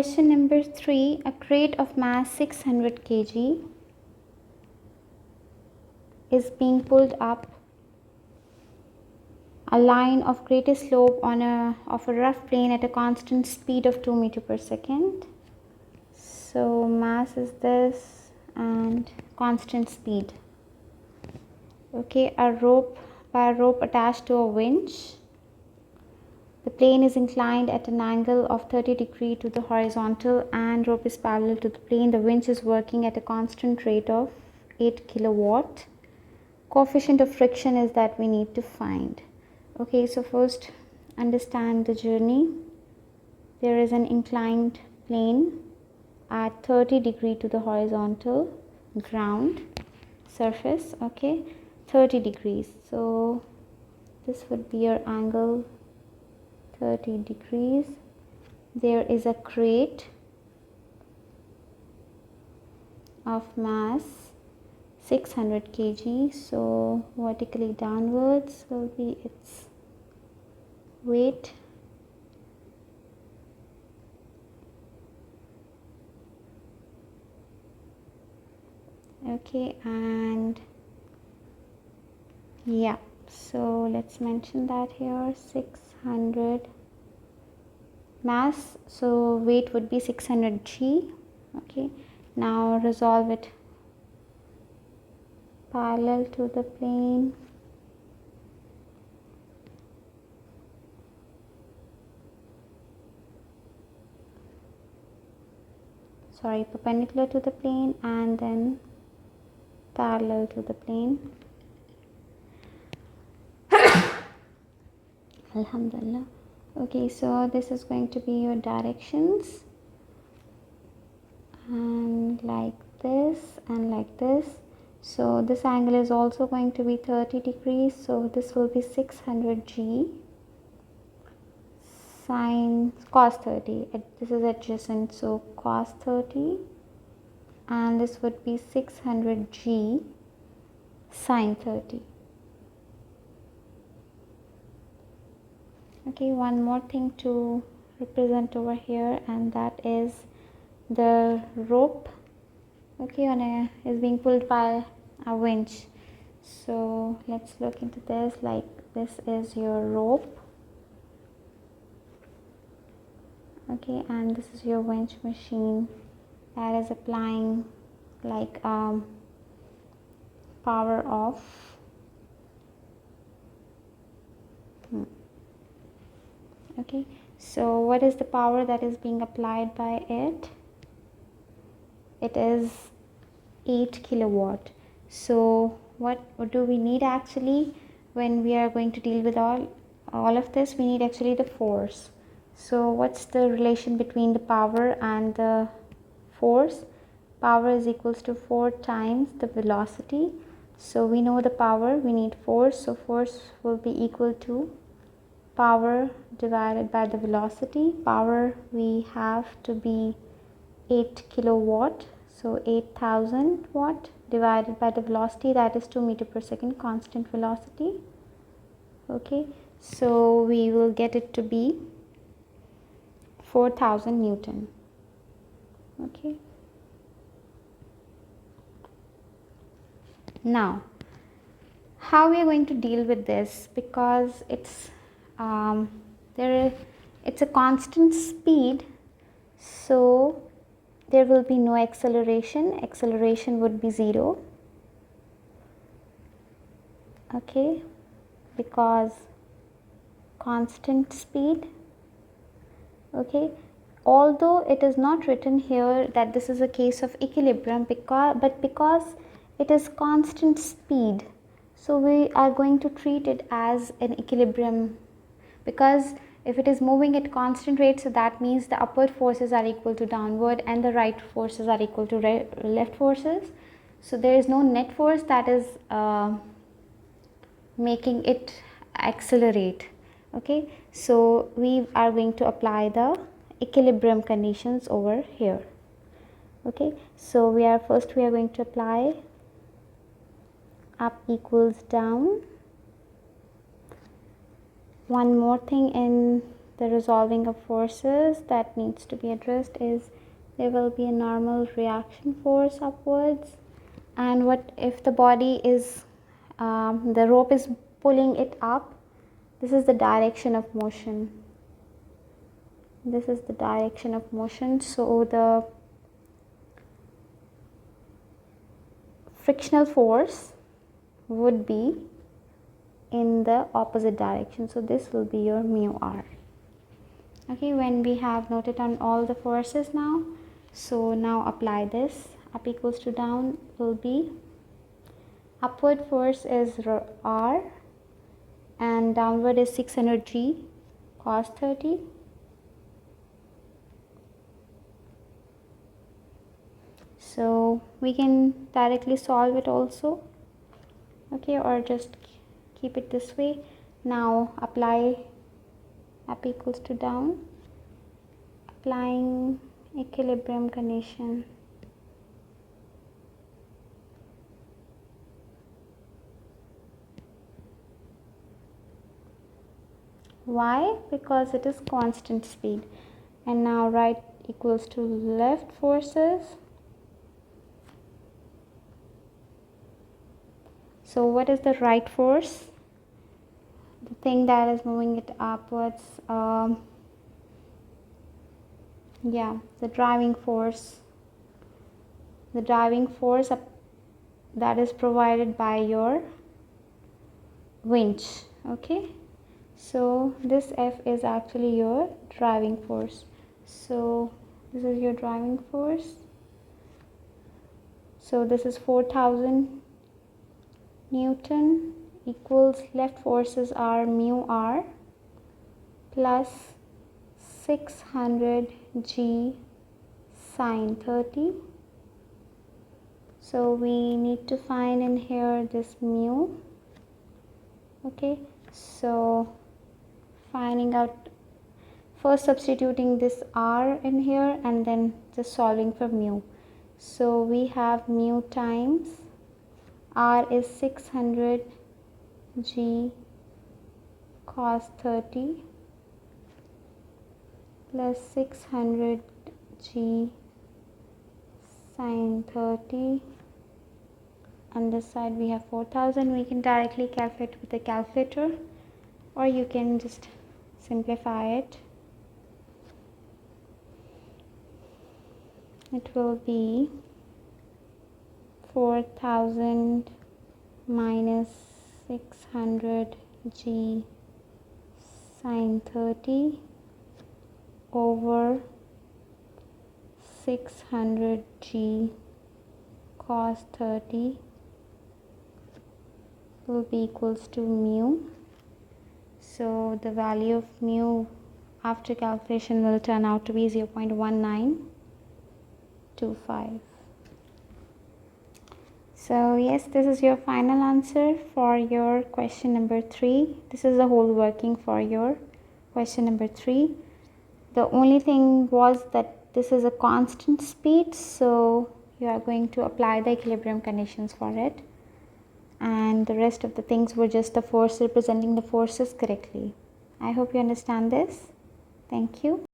question number 3. A crate of mass 600 kg is being pulled up a line of greatest slope of a rough plane at a constant speed of 2 meters per second. So mass is this and constant speed. Okay, a rope attached to a winch. The plane is inclined at an angle of 30 degrees to the horizontal and rope is parallel to the plane. The winch is working at a constant rate of 8 kilowatt. Coefficient of friction is that we need to find. Okay, so first understand the journey. There is an inclined plane at 30 degrees to the horizontal ground surface. Okay, 30 degrees. So this would be your angle, 30 degrees. There is a crate of mass 600 kg. So vertically downwards will be its weight. Okay, and yeah, so let's mention that here, 600 mass, so weight would be 600 g. Okay, now resolve it parallel to the plane. Sorry, perpendicular to the plane and then parallel to the plane. Alhamdulillah. Okay, so this is going to be your directions, and like this and like this. So this angle is also going to be 30 degrees, so this will be 600 g sine cos 30. This is adjacent, so cos 30, and this would be 600 g sine 30. Okay, one more thing to represent over here, and that is the rope. Okay, is being pulled by a winch. So let's look into this. Like, this is your rope. Okay, and this is your winch machine that is applying like power of okay, so what is the power that is being applied by it? It is 8 kilowatt. So what do we need actually when we are going to deal with all of this? We need actually the force. So what's the relation between the power and the force? Power is equals to 4 times the velocity. So we know the power, we need force, so force will be equal to power divided by the velocity. Power we have to be 8 kilowatt, so 8000 watt divided by the velocity, that is 2 meters per second constant velocity. Okay, so we will get it to be 4000 Newton. Okay, now how we are going to deal with this, because it's it's a constant speed, so there will be no acceleration. Acceleration would be 0. Okay, because constant speed. Okay, although it is not written here that this is a case of equilibrium, because it is constant speed, so we are going to treat it as an equilibrium, because if it is moving at constant rate, so that means the upward forces are equal to downward and the right forces are equal to left forces. So there is no net force that is making it accelerate. Okay, so we are going to apply the equilibrium conditions over here. Okay, so we are going to apply up equals down. One more thing in the resolving of forces that needs to be addressed is there will be a normal reaction force upwards, and what if the body is the rope is pulling it up, this is the direction of motion. This is the direction of motion, so the frictional force would be in the opposite direction, so this will be your mu r. Okay, when we have noted down all the forces now, so now apply this. Up equals to down will be upward force is r and downward is 600 g cos 30. So we can directly solve it also, okay, or just keep it this way. Now apply up equals to down, applying equilibrium condition. Why? Because it is constant speed. And now right equals to left forces. So what is the right force? The thing that is moving it upwards, yeah, the driving force. The driving force that is provided by your winch, okay. So this F is actually your driving force. So this is your driving force. So this is 4000 Newton equals left forces are mu r plus 600 g sine 30. So we need to find in here this mu, okay. So finding out, first substituting this r in here and then just solving for mu. So we have mu times r is 600 g cos 30 plus 600 g sine 30, and this side we have 4000. We can directly calculate with a calculator, or you can just simplify it. It will be 4000 minus 600 g sine 30 over 600 g cos 30 will be equals to mu. So the value of mu after calculation will turn out to be 0.1925. So yes, this is your final answer for your question number 3. This is the whole working for your question number 3. The only thing was that this is a constant speed, so you are going to apply the equilibrium conditions for it, and the rest of the things were just the force representing the forces correctly. I hope you understand this. Thank you.